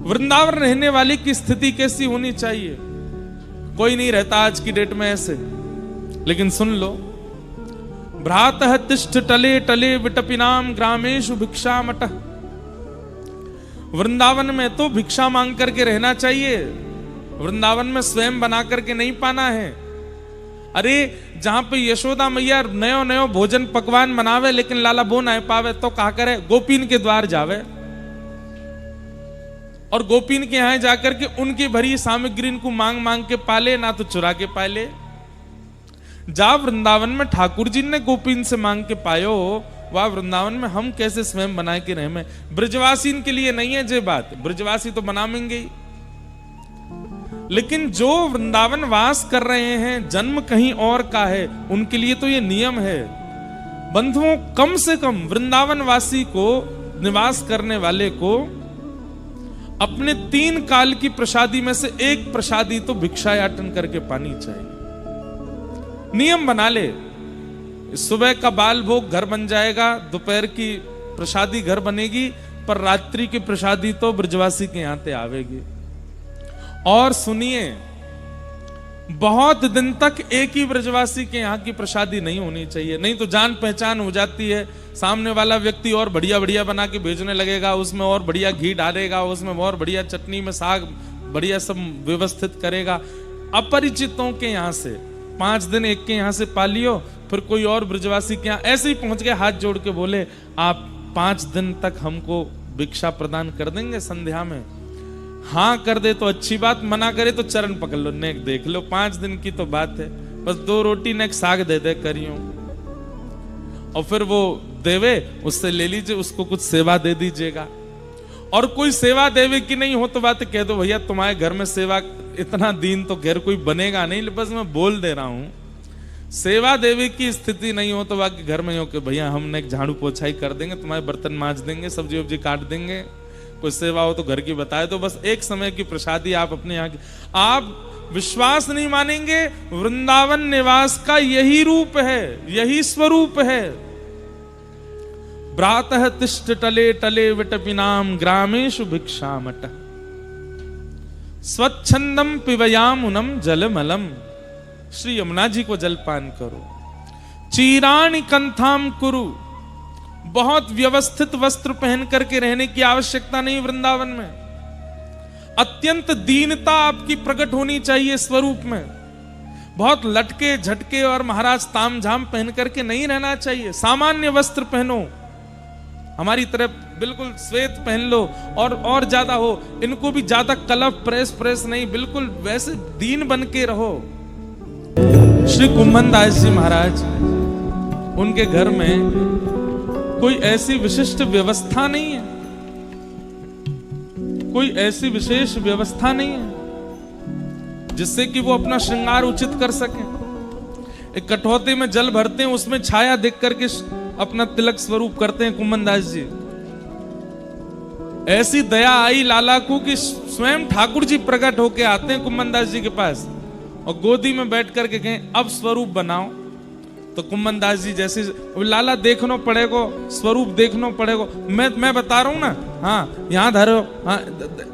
वृंदावन रहने वाले की स्थिति कैसी होनी चाहिए? कोई नहीं रहता आज की डेट में ऐसे, लेकिन सुन लो, भ्रातः तिष्ठ टले टले विटपिनाम ग्रामेषु भिक्षामटः। वृंदावन में तो भिक्षा मांग करके रहना चाहिए, वृंदावन में स्वयं बना करके नहीं पाना है। अरे जहां पे यशोदा मैया नयो नयो भोजन पकवान बनावे लेकिन लाला बो ना पावे तो कहा करे, गोपीन के द्वार जावे और गोपीन के यहां जाकर के उनकी भरी सामग्री इनको मांग मांग के पाले, ना तो चुरा के पाले। जा वृंदावन में ठाकुर जी ने गोपीन से मांग के पायो, वह वृंदावन में हम कैसे स्वयं बना के रहे में? ब्रजवासी के लिए नहीं है जे बात, ब्रजवासी तो बनावेंगे ही, लेकिन जो वृंदावन वास कर रहे हैं, जन्म कहीं और का है, उनके लिए तो ये नियम है। बंधुओं, कम से कम वृंदावन वासी को, निवास करने वाले को अपने 3 काल की प्रसादी में से एक प्रसादी तो भिक्षायाटन करके पानी चाहिए। नियम बना ले, सुबह का बाल भोग घर बन जाएगा, दोपहर की प्रसादी घर बनेगी, पर रात्रि की प्रसादी तो ब्रजवासी के यहां से आवेगी। और सुनिए, बहुत दिन तक एक ही ब्रजवासी के यहाँ की प्रसादी नहीं होनी चाहिए, नहीं तो जान पहचान हो जाती है। सामने वाला व्यक्ति और बढ़िया बढ़िया बना के भेजने लगेगा, उसमें और बढ़िया घी डालेगा, उसमें और बढ़िया चटनी में साग बढ़िया सब व्यवस्थित करेगा। अपरिचितों के यहाँ से 5 दिन एक के यहाँ से पालियो, फिर कोई और ब्रजवासी के यहाँ ऐसे ही पहुंच गए, हाथ जोड़ के बोले आप 5 दिन तक हमको भिक्षा प्रदान कर देंगे संध्या में? हाँ कर दे तो अच्छी बात, मना करे तो चरण पकड़ लो, नेक देख लो, 5 दिन की तो बात है, बस 2 रोटी नेक साग दे दे करियो, और फिर वो देवे उससे ले लीजिए, उसको कुछ सेवा दे दीजिएगा। और कोई सेवा देवे की नहीं हो तो बात कह दो, भैया तुम्हारे घर में सेवा, इतना दीन तो घर कोई बनेगा नहीं, बस मैं बोल दे रहा हूं। सेवा देवे की स्थिति नहीं हो तो बाकी घर में हो कि भैया हमने एक झाड़ू पोछाई कर देंगे, तुम्हारे बर्तन मांज देंगे, सब्जी वब्जी काट देंगे, कोई सेवा हो तो घर की बताए, तो बस एक समय की प्रसादी आप अपने यहाँ की। आप विश्वास नहीं मानेंगे, वृंदावन निवास का यही रूप है, यही स्वरूप है। भ्रातः तिष्ठ टले टले विटपिनाम ग्रामेषु भिक्षामटः स्वच्छंदम पिबयामुनम जलमलम। श्री यमुना जी को जलपान करो। चीराणि कंथाम कुरु, बहुत व्यवस्थित वस्त्र पहन करके रहने की आवश्यकता नहीं वृंदावन में। अत्यंत दीनता आपकी प्रकट होनी चाहिए स्वरूप में। बहुत लटके झटके और महाराज तामझाम पहन करके नहीं रहना चाहिए। सामान्य वस्त्र पहनो, हमारी तरह बिल्कुल श्वेत पहन लो, और ज्यादा हो, इनको भी ज्यादा कलफ प्रेस नहीं, बिल्कुल वैसे दीन बन के रहो। श्री कुंभन दास जी महाराज, उनके घर में कोई ऐसी विशिष्ट व्यवस्था नहीं है, कोई ऐसी विशेष व्यवस्था नहीं है जिससे कि वो अपना श्रृंगार उचित कर सके। एक कठौते में जल भरते हैं, उसमें छाया देख करके अपना तिलक स्वरूप करते हैं कुंभन दास जी। ऐसी दया आई लाला को कि स्वयं ठाकुर जी प्रकट होके आते हैं कुंभन दास जी के पास और गोदी में बैठ करके कहें अब स्वरूप बनाओ। तो कुंभन दास जी जैसे, लाला देखना पड़ेगा, स्वरूप देखना पड़ेगा, मैं बता रहा हूं ना, हाँ यहाँ धरो, हाँ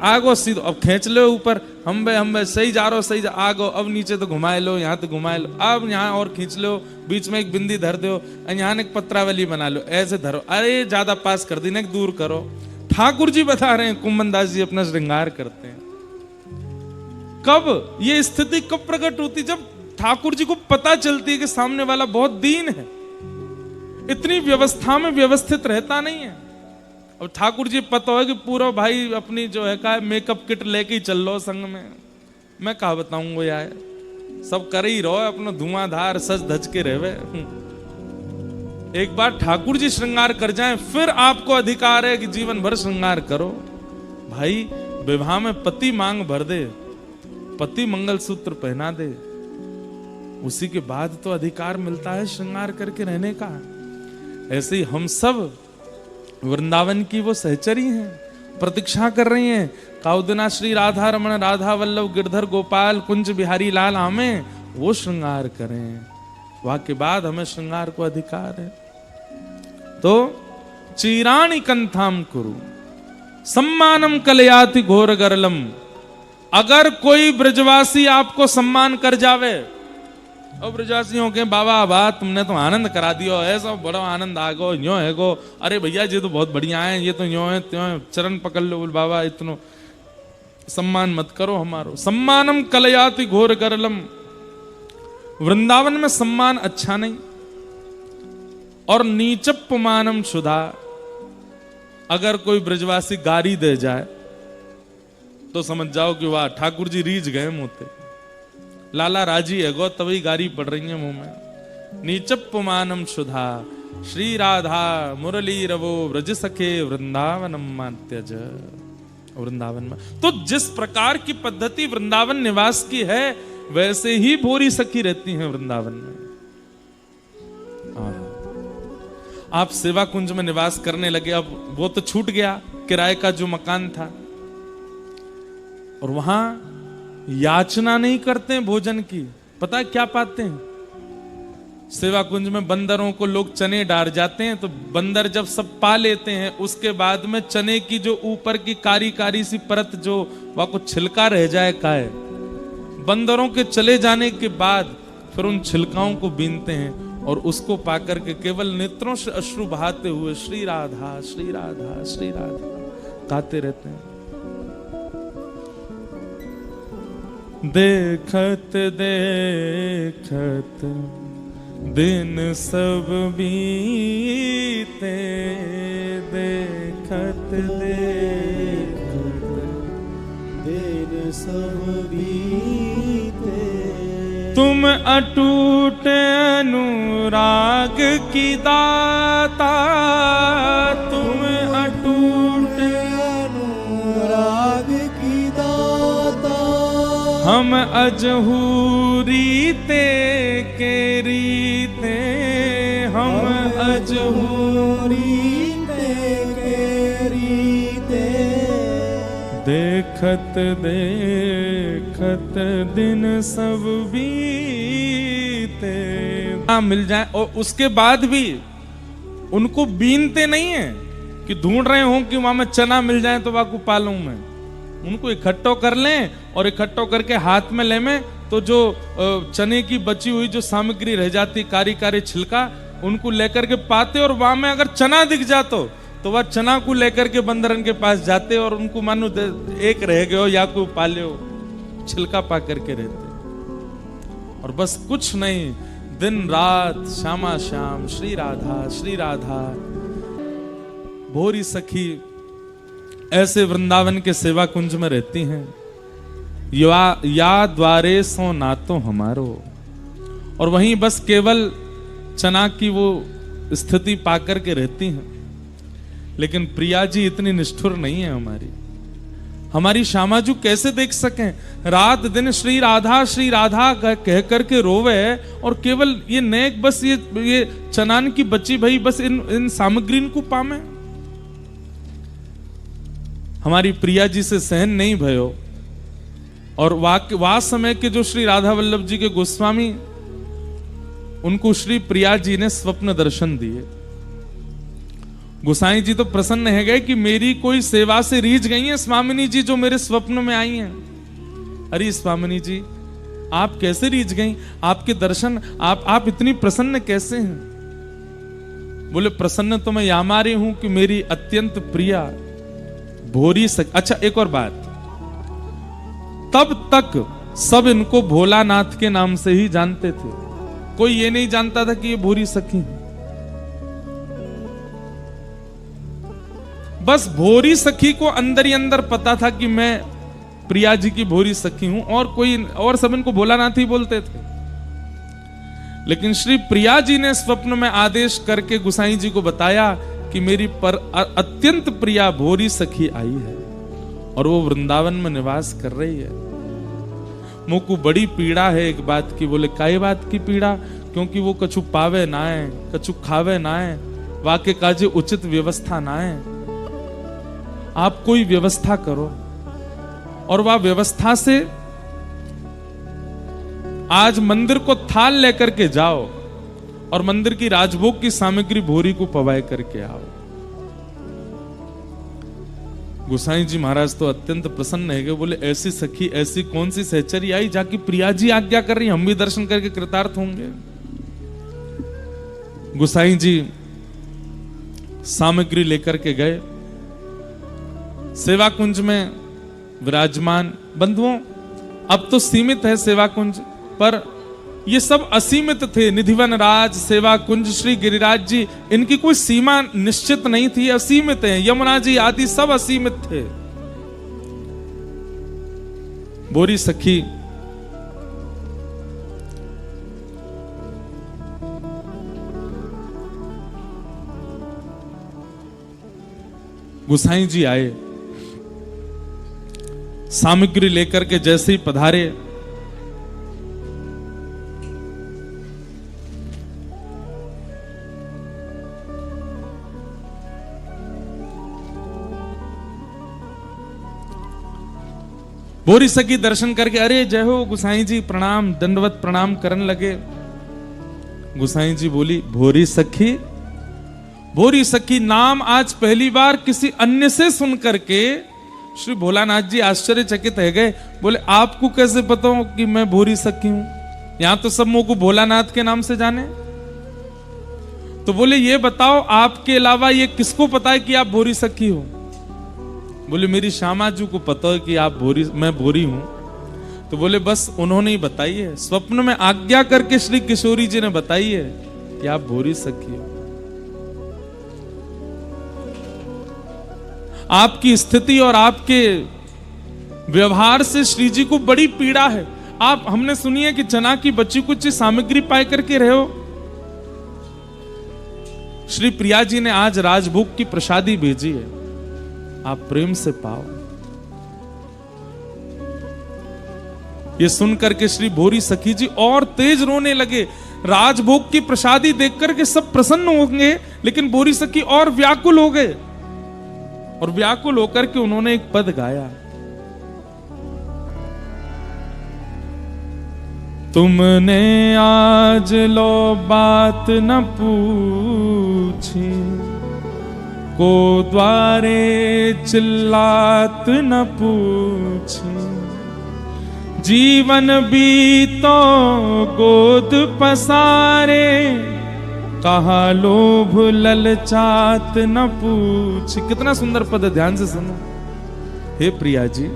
आगो सीधो, अब खींच लो ऊपर, हम बे सही जा रहो, सही जा, आगो, अब नीचे तो घुमाए लो, यहाँ तो घुमाए लो, अब यहाँ और खींच लो, बीच में एक बिंदी धर दो, यहाँ एक पत्रावली बना लो, ऐसे धरो, अरे ज्यादा पास कर दी, दूर करो। ठाकुर जी बता रहे हैं, कुंभन दास जी अपना श्रृंगार करते हैं। कब ये स्थिति कब प्रकट होती? जब ठाकुर जी को पता चलती है कि सामने वाला बहुत दीन है, इतनी व्यवस्था में व्यवस्थित रहता नहीं है। अब ठाकुर जी पता है कि पूरा भाई अपनी जो है का मेकअप किट लेके ही चल लो संग में, मैं कहा बताऊंगा यार, सब कर ही रहो, अपना धुआंधार सज धज के रहे। एक बार ठाकुर जी श्रृंगार कर जाएं, फिर आपको अधिकार है कि जीवन भर श्रृंगार करो। भाई विवाह में पति मांग भर दे, पति मंगलसूत्र पहना दे, उसी के बाद तो अधिकार मिलता है श्रृंगार करके रहने का। ऐसे ही हम सब वृंदावन की वो सहचरी हैं, प्रतीक्षा कर रही हैं, काउदना श्री राधा रमण राधा वल्लभ गिरधर गोपाल कुंज बिहारी लाल हमें वो श्रृंगार करें, वहां के बाद हमें श्रृंगार को अधिकार है। तो चीराणि कंथाम कुरु, सम्मानम कलयाति घोर गरलम। अगर कोई ब्रजवासी आपको सम्मान कर जावे, और ब्रजवासियों के बाबा बा तुमने तो आनंद करा दियो, ऐसा बड़ा आनंद आ गो, यो है गो, अरे भैया जी तो बहुत बढ़िया है, ये तो यो है त्यों है, चरण पकड़ लो बोल बाबा, इतनो सम्मान मत करो हमारो। सम्मानम कलयाति घोर गरलम। वृंदावन में सम्मान अच्छा नहीं। और नीचप्पमानम शुदा। अगर कोई ब्रजवासी गारी दे जाए तो समझ जाओ कि वाह ठाकुर जी रीझ गए मुंहते, लाला राजी है गो तभी गारी पड़ रही है मुंह में। नीचप्पमानम शुधा श्री राधा मुरली रवो व्रज सखे वृंदावनम मात्यज। वृंदावन में तो जिस प्रकार की पद्धति वृंदावन निवास की है वैसे ही भोरी सखी रहती हैं वृंदावन में। आप सेवा कुंज में निवास करने लगे, अब वो तो छूट गया किराए का जो मकान था, और वहां याचना नहीं करते हैं भोजन की। पता है क्या पाते हैं? सेवा कुंज में बंदरों को लोग चने डाल जाते हैं, तो बंदर जब सब पा लेते हैं उसके बाद में चने की जो ऊपर की कारी कारी सी परत जो वहां को छिलका रह जाए का है, बंदरों के चले जाने के बाद फिर उन छिलकाओं को बीनते हैं और उसको पाकर के केवल नेत्रों से अश्रु बहाते हुए श्री राधा श्री राधा श्री राधा गाते रहते हैं। देखत देखत दिन सब बीते, देखत देखत दिन सब बीते, तुम अटूट अनुराग की दाता, तुम अटूट अनुराग की दाता, हम अजहूरी ते के रीते, हम अजहूरी ते के रीते, देखत देखत दिन सब बीते। मिल जाए और उसके बाद भी उनको बीनते नहीं है कि ढूंढ रहे हो कि वहां में चना मिल जाए तो वहां को पालूं मैं। उनको इकट्ठो कर लें और इकट्ठो करके हाथ में ले में, तो जो चने की बची हुई जो सामग्री रह जाती कारी कारी छिलका, उनको लेकर के पाते, और वहां में अगर चना दिख जातो तो वह चना को लेकर के बंदरन के पास जाते और उनको मानो एक रह गए हो या को पाले हो, छिलका पा करके रहते। और बस कुछ नहीं, दिन रात श्यामा श्याम श्री राधा श्री राधा। भोरी सखी ऐसे वृंदावन के सेवा कुंज में रहती हैं। या द्वारे सो नातो हमारो, और वहीं बस केवल चना की वो स्थिति पाकर के रहती हैं। लेकिन प्रिया जी इतनी निष्ठुर नहीं है हमारी श्यामाजू कैसे देख सकें? रात दिन श्री राधा कह करके रोवे, और केवल ये नेक बस ये चनान की बची भई बस इन सामग्री को पामे। हमारी प्रिया जी से सहन नहीं भयो, और वास समय के जो श्री राधा वल्लभ जी के गोस्वामी, उनको श्री प्रिया जी ने स्वप्न दर्शन दिए। गोसाई जी तो प्रसन्न है गए कि मेरी कोई सेवा से रीझ गई है स्वामिनी जी, जो मेरे स्वप्न में आई हैं। अरे स्वामिनी जी आप कैसे रीझ गई? आपके दर्शन, आप इतनी प्रसन्न कैसे हैं? बोले प्रसन्न तो मैं यामारी हूं कि मेरी अत्यंत प्रिया भोरी अच्छा एक और बात, तब तक सब इनको भोलानाथ के नाम से ही जानते थे, कोई ये नहीं जानता था कि ये भोरी सखी है। बस भोरी सखी को अंदर ही अंदर पता था कि मैं प्रिया जी की भोरी सखी हूं, और सब इनको भोलानाथ ही बोलते थे। लेकिन श्री प्रिया जी ने स्वप्न में आदेश करके गुसाई जी को बताया कि मेरी पर अत्यंत प्रिया भोरी सखी आई है और वो वृंदावन में निवास कर रही है। मुझको बड़ी पीड़ा है एक बात की। बोले काई बात की पीड़ा? क्योंकि वो कछु पावे ना है, कछु खावे ना है, वाके काजे उचित व्यवस्था ना है। आप कोई व्यवस्था करो, और वह व्यवस्था से आज मंदिर को थाल लेकर के जाओ और मंदिर की राजभोग की सामग्री भोरी को पवाए करके आओ। गोसाई जी महाराज तो अत्यंत प्रसन्न है कि बोले ऐसी सखी ऐसी कौन सी सहचरी आई जाकी प्रिया जी आज्ञा कर रही, हम भी दर्शन करके कृतार्थ होंगे। गोसाई जी सामग्री लेकर के गए, सेवा कुंज में विराजमान। बंधुओं अब तो सीमित है सेवा कुंज, पर ये सब असीमित थे। निधिवन राज, सेवा कुंज, श्री गिरिराज जी, इनकी कोई सीमा निश्चित नहीं थी, असीमित है। यमुना जी आदि सब असीमित थे। बोरी सखी गोसाई जी आए, सामग्री लेकर के जैसे ही पधारे, बोरी सखी दर्शन करके अरे जय हो गोसाई जी, प्रणाम, दंडवत प्रणाम करने लगे। गोसाई जी बोली भोरी सखी, भोरी सखी नाम आज पहली बार किसी अन्य से सुन करके श्री भोलानाथ जी आश्चर्यचकित है गए। बोले आपको कैसे पता हो कि मैं भोरी सखी हूं? यहां तो सब मुझको भोलानाथ के नाम से जाने। तो बोले ये बताओ आपके अलावा ये किसको पता है कि आप भोरी सखी हो? बोले मेरी श्यामा जी को पता है कि आप मैं भोरी हूं। तो बोले बस उन्होंने ही बताई है, स्वप्न में आज्ञा करके श्री किशोरी जी ने बताई है कि आप भोरी सखी हो। आपकी स्थिति और आपके व्यवहार से श्री जी को बड़ी पीड़ा है। आप, हमने सुनी है कि चना की बच्ची कुछ सामग्री पाए करके रहे हो। श्री प्रिया जी ने आज राजभोग की प्रसादी भेजी है, आप प्रेम से पाओ। ये सुनकर के श्री भोरी सखी जी और तेज रोने लगे। राजभोग की प्रसादी देख करके सब प्रसन्न होंगे, लेकिन भोरी सखी और व्याकुल हो गए। और व्याकुल होकर के उन्होंने एक पद गाया, तुमने आज लो बात न पूछी, को द्वारे चिल्लात न पूछी, जीवन बीतो गोद पसारे, कहा लोभ ललचात न पूछ। कितना सुंदर पद है, ध्यान से सुनो। हे प्रिया जी,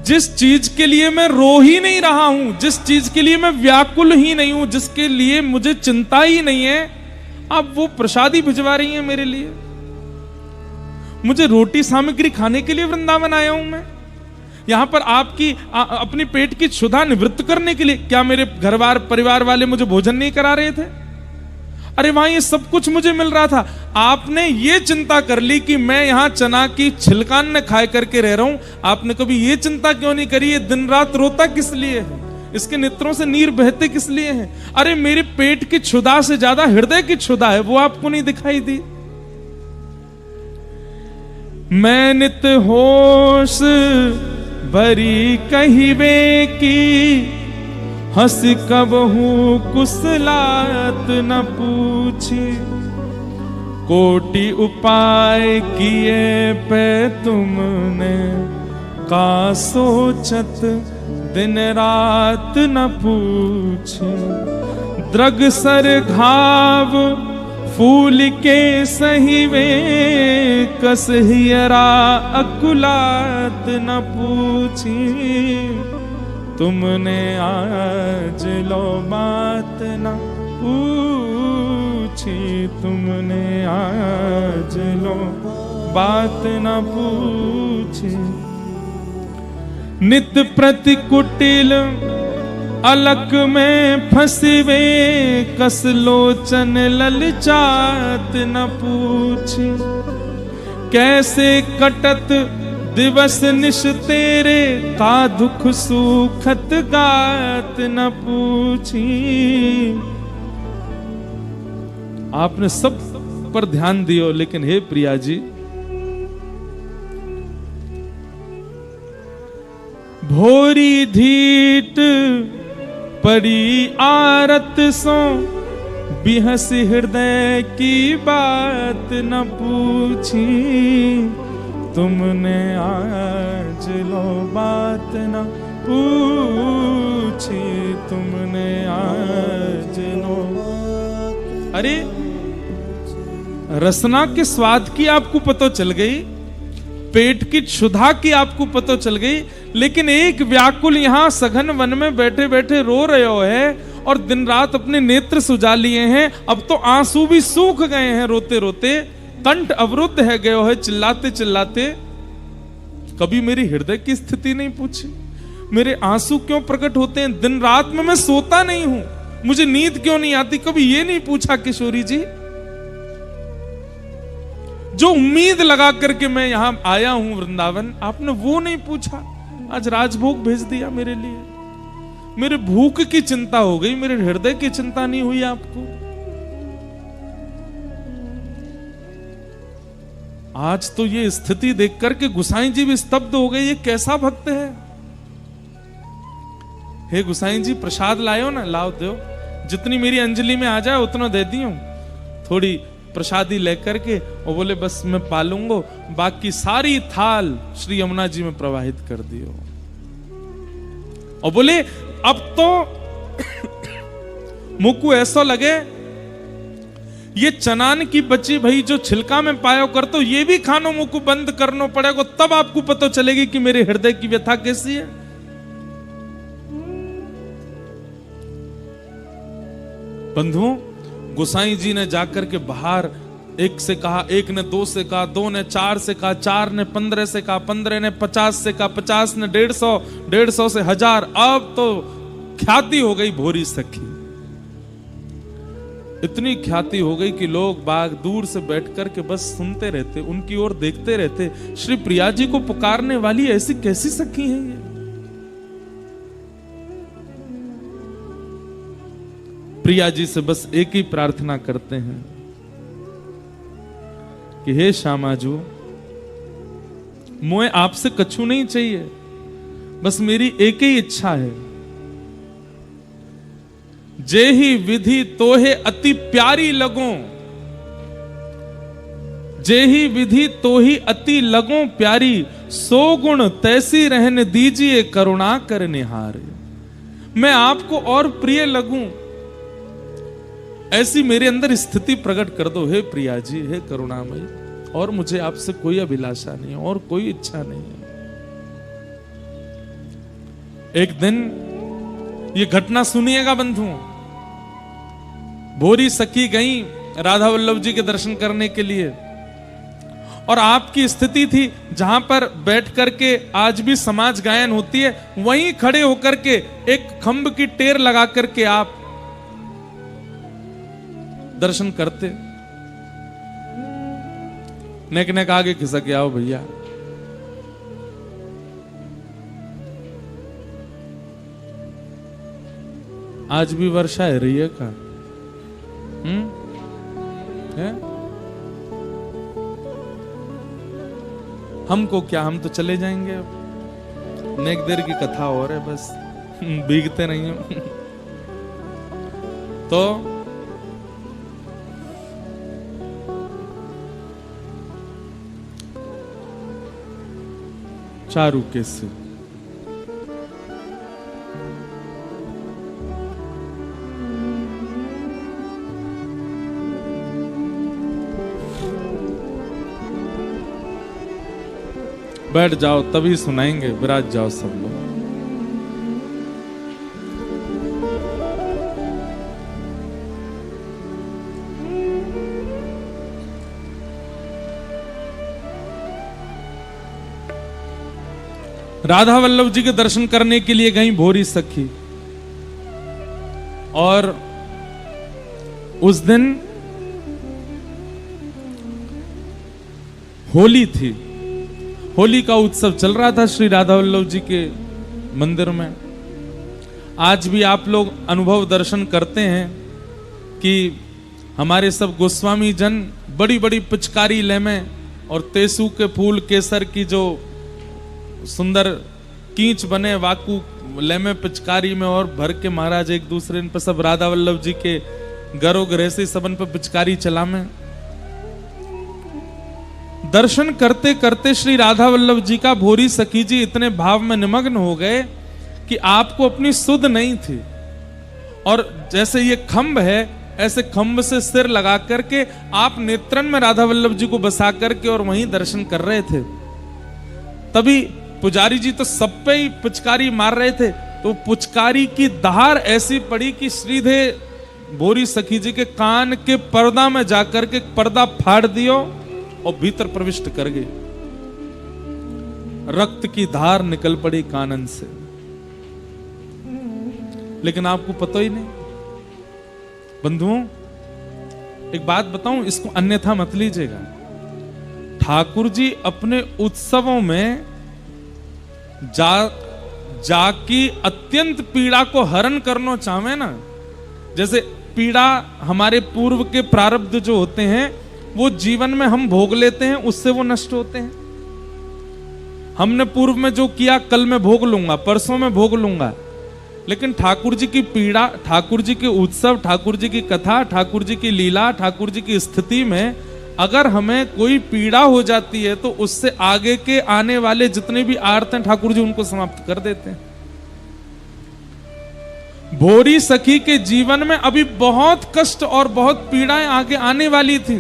जिस चीज के लिए मैं रो ही नहीं रहा हूं, जिस चीज के लिए मैं व्याकुल ही नहीं हूं, जिसके लिए मुझे चिंता ही नहीं है, आप वो प्रसादी भिजवा रही हैं मेरे लिए। मुझे रोटी सामग्री खाने के लिए वृंदावन आया हूं मैं, यहां पर आपकी अपनी पेट की क्षुधा निवृत्त करने के लिए। क्या मेरे घरवार परिवार वाले मुझे भोजन नहीं करा रहे थे? अरे वहां ये सब कुछ मुझे मिल रहा था। आपने ये चिंता कर ली कि मैं यहां चना की छिलकान में खाए करके रह रहा हूं। आपने कभी ये चिंता क्यों नहीं करी, ये दिन रात रोता किस लिए है, इसके नेत्रों से नीर बहते किस लिए हैं? अरे मेरे पेट की क्षुधा से ज्यादा हृदय की क्षुधा है, वो आपको नहीं दिखाई दी? मैं नित होश भरी कहिबे की, हंस कब हूं कुसलात न पूछी, कोटि उपाय किए पे तुमने, का सोचत दिन रात न पूछी, द्रग सर घाव फूल के सहिवे, कस हियरा अकुलात न पूछी, तुमने आज लो बात न पूछी, तुमने आज लो बात न पूछी, नित प्रति कुटिल अलक में फंसवे, कस लोचन ललचात न पूछी, कैसे कटत दिवस निश तेरे, का दुख सुखत गात न पूछी। आपने सब पर ध्यान दियो, लेकिन हे प्रिया जी, भोरी धीट परी आरत सो, बिहस हृदय की बात न पूछी, तुमने आज लो बात न पूछी, तुमने आज लो। अरे रसना के स्वाद की आपको पता चल गई, पेट की क्षुधा की आपको पता चल गई, लेकिन एक व्याकुल यहां सघन वन में बैठे बैठे रो रहे हो है और दिन रात अपने नेत्र सुझा लिए हैं। अब तो आंसू भी सूख गए हैं रोते रोते, कंठ अवरुद्ध है गए है चिल्लाते चिल्लाते। कभी मेरी हृदय की स्थिति नहीं पूछी, मेरे आंसू क्यों प्रकट होते हैं, दिन रात में मैं सोता नहीं हूं, मुझे नींद क्यों नहीं आती, कभी ये नहीं पूछा किशोरी जी। जो उम्मीद लगा करके मैं यहां आया हूं वृंदावन, आपने वो नहीं पूछा। आज राजभोग भेज दिया मेरे लिए, मेरे भूख की चिंता हो गई, मेरे हृदय की चिंता नहीं हुई आपको। आज तो ये स्थिति देख करके गुसाई जी भी स्तब्ध हो गए, ये कैसा भक्त है। हे गुसाई जी प्रसाद लायो ना, लाओ दो, जितनी मेरी अंजलि में आ जाए उतना दे दी हूं, थोड़ी प्रसादी लेकर के। और बोले बस मैं पालूंगा, बाकी सारी थाल श्री यमुना जी में प्रवाहित कर दियो। और बोले अब तो मुझको ऐसा लगे ये चनान की बची भाई जो छिलका में पायो कर, तो ये भी खानो मुझको बंद करना पड़ेगा, तब आपको पता चलेगी कि मेरे हृदय की व्यथा कैसी है। बंधुओं, गोसाई जी ने जाकर के बाहर एक से कहा, एक ने दो से कहा, दो ने चार से कहा, चार ने 15 से कहा, 15 ने 50 से कहा, 50 ने 150, 150 से 1000। अब तो ख्याति हो गई भोरी सखी, इतनी ख्याति हो गई कि लोग बाग दूर से बैठ कर के बस सुनते रहते, उनकी ओर देखते रहते। श्री प्रिया जी को पुकारने वाली ऐसी कैसी सखी है ये। प्रिया जी से बस एक ही प्रार्थना करते हैं कि हे श्यामाजू, मुझे आपसे कछु नहीं चाहिए, बस मेरी एक ही इच्छा है, जे ही विधि तोहे अति प्यारी लगो, जे ही विधि तो ही अति लगो प्यारी, सो गुण तैसी रहने दीजिए करुणा कर निहार। मैं आपको और प्रिय लगूं, ऐसी मेरे अंदर स्थिति प्रकट कर दो हे प्रिया जी, हे करुणामयी। और मुझे आपसे कोई अभिलाषा नहीं है और कोई इच्छा नहीं है। एक दिन ये घटना सुनिएगा बंधुओं, भोरी सखी गई राधा वल्लभ जी के दर्शन करने के लिए, और आपकी स्थिति थी जहां पर बैठ करके आज भी समाज गायन होती है, वहीं खड़े होकर के एक खंभ की टेर लगा करके आप दर्शन करते। नेक नेक आगे खिसक आओ भैया। आज भी वर्षा है रही है का? है? हमको क्या, हम तो चले जाएंगे अब। नेक देर की कथा और है, बस भीगते नहीं हो। तो चारू कैसे बैठ जाओ, तभी सुनाएंगे, विराज जाओ सब लोग। राधा वल्लभ जी के दर्शन करने के लिए गई भोरी सखी, और उस दिन होली थी, होली का उत्सव चल रहा था श्री राधा वल्लभ जी के मंदिर में। आज भी आप लोग अनुभव दर्शन करते हैं कि हमारे सब गोस्वामी जन बड़ी बड़ी पिचकारी ले में और तेसू के फूल केसर की जो सुंदर कींच बने वाकू लेमे पिचकारी में और भर के महाराज एक दूसरे पे सब राधा वल्लभ जी के गरो गृहसी सबन पे पिचकारी चला में। दर्शन करते करते श्री राधा वल्लभ जी का भोरी सखी जी इतने भाव में निमग्न हो गए कि आपको अपनी सुध नहीं थी। और जैसे ये खंभ है, ऐसे खंभ से सिर लगा करके आप नेत्रन में राधा वल्लभ जी को बसा करके और वहीं दर्शन कर रहे थे। तभी पुजारी जी तो सब पे ही पुचकारी मार रहे थे, तो पुचकारी की दहाड़ ऐसी पड़ी कि श्रीधे भोरी सखी जी के कान के पर्दा में जाकर के पर्दा फाड़ दियो और भीतर प्रविष्ट कर गए। रक्त की धार निकल पड़ी कानन से, लेकिन आपको पता ही नहीं। बंधुओं, एक बात बताऊं, इसको अन्यथा मत लीजिएगा। ठाकुर जी अपने उत्सवों में जाकी अत्यंत पीड़ा को हरण करना चाहे ना, जैसे पीड़ा हमारे पूर्व के प्रारब्ध जो होते हैं वो जीवन में हम भोग लेते हैं, उससे वो नष्ट होते हैं। हमने पूर्व में जो किया कल मैं भोग लूंगा, परसों में भोग लूंगा। लेकिन ठाकुर जी की पीड़ा, ठाकुर जी के उत्सव, ठाकुर जी की कथा, ठाकुर जी की लीला, ठाकुर जी की स्थिति में अगर हमें कोई पीड़ा हो जाती है तो उससे आगे के आने वाले जितने भी आर्त हैं ठाकुर जी उनको समाप्त कर देते हैं। भोरी सखी के जीवन में अभी बहुत कष्ट और बहुत पीड़ाएं आगे आने वाली थी,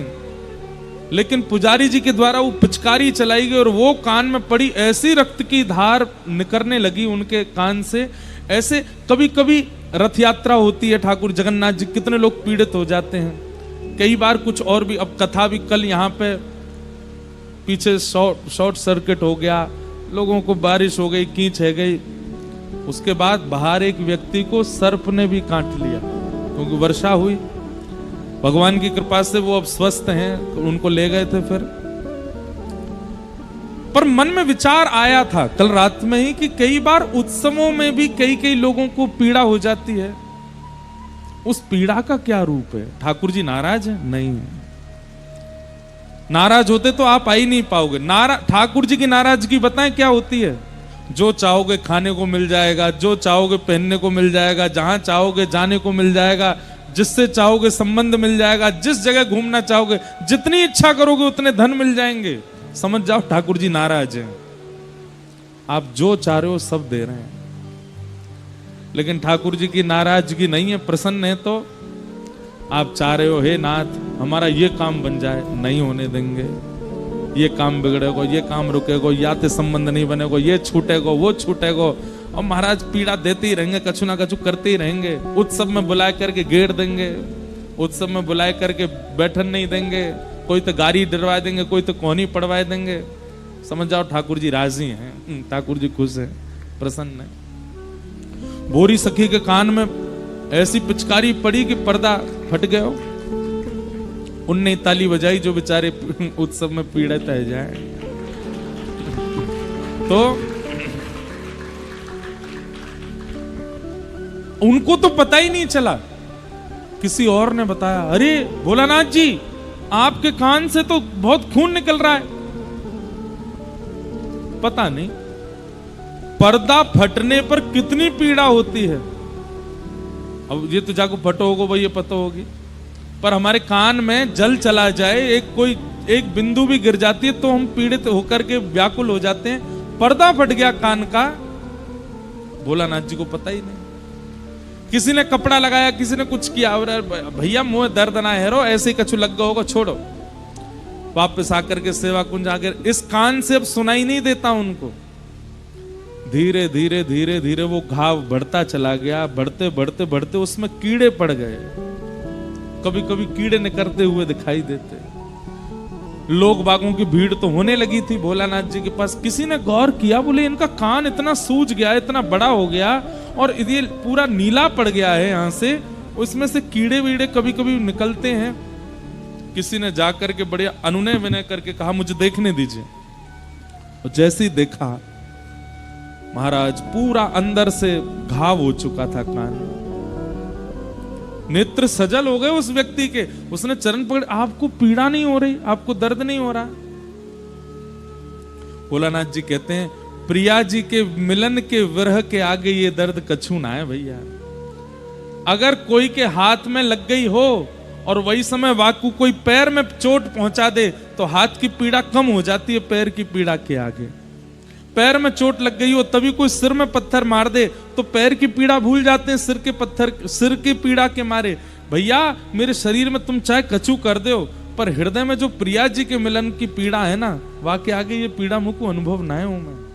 लेकिन पुजारी जी के द्वारा वो पिचकारी चलाई गई और वो कान में पड़ी, ऐसी रक्त की धार निकलने लगी उनके कान से। ऐसे कभी कभी रथ यात्रा होती है, ठाकुर जगन्नाथ जी, कितने लोग पीड़ित हो जाते हैं। कई बार कुछ और भी, अब कथा भी, कल यहाँ पे पीछे शॉर्ट सर्किट हो गया, लोगों को बारिश हो गई, कीच है गई। उसके बाद बाहर एक व्यक्ति को सर्प ने भी काट लिया क्योंकि वर्षा हुई। भगवान की कृपा से वो अब स्वस्थ हैं, तो उनको ले गए थे फिर। पर मन में विचार आया था कल रात में ही कि कई बार उत्सवों में भी कई लोगों को पीड़ा हो जाती है। उस पीड़ा का क्या रूप है? ठाकुर जी नाराज है? नहीं, नाराज होते तो आप आ ही नहीं पाओगे। ठाकुर जी की नाराजगी बताएं क्या होती है? जो चाहोगे खाने को मिल जाएगा, जो चाहोगे पहनने को मिल जाएगा, जहां चाहोगे जाने को मिल जाएगा, जिससे चाहोगे संबंध मिल जाएगा, जिस जगह घूमना चाहोगे, जितनी इच्छा करोगे उतने धन मिल जाएंगे। समझ जाओ ठाकुर जी नाराज हैं। आप जो चाह रहे हो सब दे रहे हैं, लेकिन ठाकुर जी की नाराजगी नहीं है, प्रसन्न है। तो आप चाह रहे हो, हे नाथ हमारा ये काम बन जाए, नहीं होने देंगे। ये काम बिगड़ेगा, ये काम रुकेगा, याते संबंध नहीं बनेगा, ये छूटेगा, वो छूटेगा, और महाराज पीड़ा देते ही रहेंगे, कछु ना कछु करते ही रहेंगे। उत्सव में बुला करके घेर देंगे, उत्सव में बुला करके बैठन नहीं देंगे, कोई तो गाड़ी डरवा देंगे, कोई तो कोहनी पड़वा देंगे। समझ जाओ ठाकुर जी राजी हैं, ठाकुर जी खुश हैं, प्रसन्न है। भोरी सखी के कान में ऐसी पिचकारी पड़ी कि पर्दा फट गया। उनने ताली बजाई जो बेचारे उत्सव में पीड़ित रह जाए। तो उनको तो पता ही नहीं चला, किसी और ने बताया, अरे भोलानाथ जी आपके कान से तो बहुत खून निकल रहा है। पता नहीं पर्दा फटने पर कितनी पीड़ा होती है। अब ये तो जाको फटो होगा भाई, ये पता होगी, पर हमारे कान में जल चला जाए, एक बिंदु भी गिर जाती है तो हम पीड़ित होकर के व्याकुल हो जाते हैं। पर्दा फट गया कान का, भोलानाथ जी को पता ही नहीं। किसी ने कपड़ा लगाया, किसी ने कुछ किया, भैया मुंह दर्द ना है, ऐसे ही कछु लग गया होगा, छोड़ो। वापस आकर के सेवा कुंज आकर इस कान से अब सुनाई नहीं देता उनको। धीरे धीरे धीरे धीरे वो घाव बढ़ता चला गया, बढ़ते बढ़ते बढ़ते उसमें कीड़े पड़ गए। कभी कभी कीड़े निकलते हुए दिखाई देते। लोग बागों की भीड़ तो होने लगी थी भोलानाथ जी के पास। किसी ने गौर किया, बोले इनका कान इतना सूज गया, इतना बड़ा हो गया और ये पूरा नीला पड़ गया है यहां से, उसमें से कीड़े वीड़े कभी कभी निकलते हैं। किसी ने जाकर के बड़े अनुनय विनय करके कहा मुझे देखने दीजिए। और जैसे ही देखा, महाराज पूरा अंदर से घाव हो चुका था कान। नेत्र सजल हो गए उस व्यक्ति के। उसने चरण पकड़, आपको पीड़ा नहीं हो रही, आपको दर्द नहीं हो रहा? भोलानाथ जी कहते हैं, प्रिया जी के मिलन के विरह के आगे ये दर्द कछु ना है भैया। अगर कोई के हाथ में लग गई हो और वही समय वाकु कोई पैर में चोट पहुंचा दे तो हाथ की पीड़ा कम हो जाती है पैर की पीड़ा के आगे। पैर में चोट लग गई हो तभी कोई सिर में पत्थर मार दे तो पैर की पीड़ा भूल जाते हैं सिर की पीड़ा के मारे। भैया मेरे शरीर में तुम चाहे कछु कर दो पर हृदय में जो प्रिया जी के मिलन की पीड़ा है ना, वाके आगे ये पीड़ा मुझको अनुभव ना है मैं।